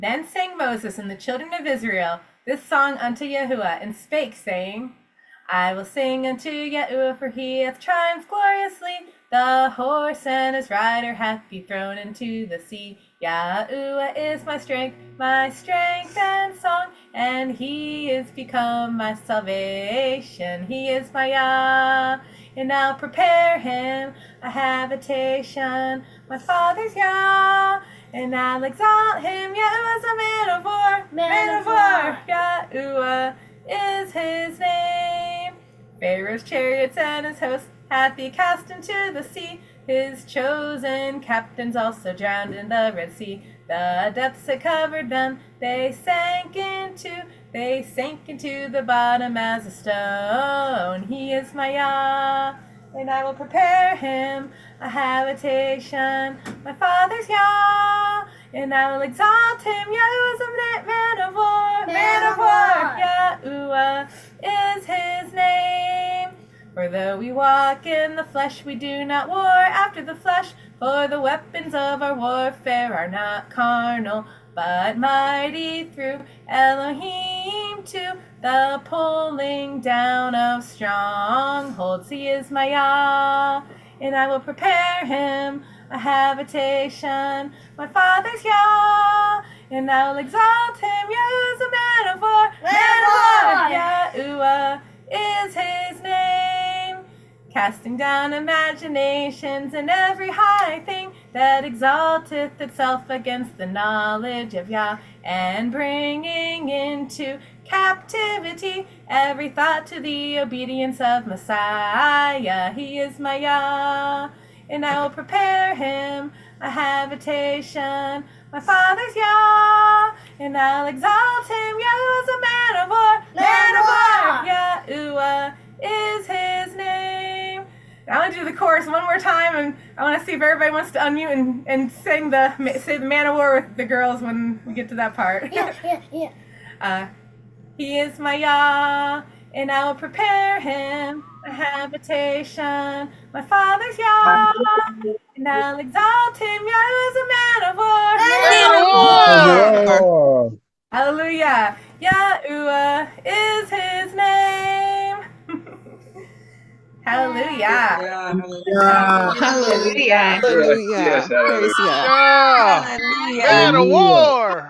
Then sang Moses and the children of Israel this song unto Yahuah, and spake, saying, I will sing unto Yahuah, for he hath triumphed gloriously. The horse and his rider hath he thrown into the sea. Yahuah is my strength and song, and he is become my salvation. He is my Yah, and I'll prepare him a habitation. My father's Yah, and I'll exalt him. Yahuah's a man of war, man of war. Yahuah is his name. Pharaoh's chariots and his hosts hath he cast into the sea. His chosen captains also drowned in the Red Sea. The depths had covered them, they sank into the bottom as a stone. He is my Yah, and I will prepare him a habitation. My father's Yah, and I will exalt him. Yahuah is a man of war, man of war. Yahuah is his name. For though we walk in the flesh, we do not war after the flesh. For the weapons of our warfare are not carnal, but mighty through Elohim to the pulling down of strongholds. He is my Yah, and I will prepare him a habitation. My father's Yah, and I will exalt him. Yahuah is a man of war, man of war. Yahuah is his name. Casting down imaginations and every high thing that exalteth itself against the knowledge of Yah, and bringing into captivity every thought to the obedience of Messiah. He is my Yah, and I will prepare him a habitation. My father's Yah, and I'll exalt him. Yahuah is a man of war, man of war. Yahuah is his name. I want to do the chorus one more time, and I want to see if everybody wants to unmute and say the man of war with the girls when we get to that part. Yeah. He is my Yah, and I will prepare him a habitation. My father's Yah, and I'll exalt him. Yahuah is a man of war. Man of war. Hallelujah. Yahuah is his name. Hallelujah. Hallelujah. Hallelujah. Yes, Praise hallelujah. God. Yeah. Hallelujah. Man of Hallelujah. war.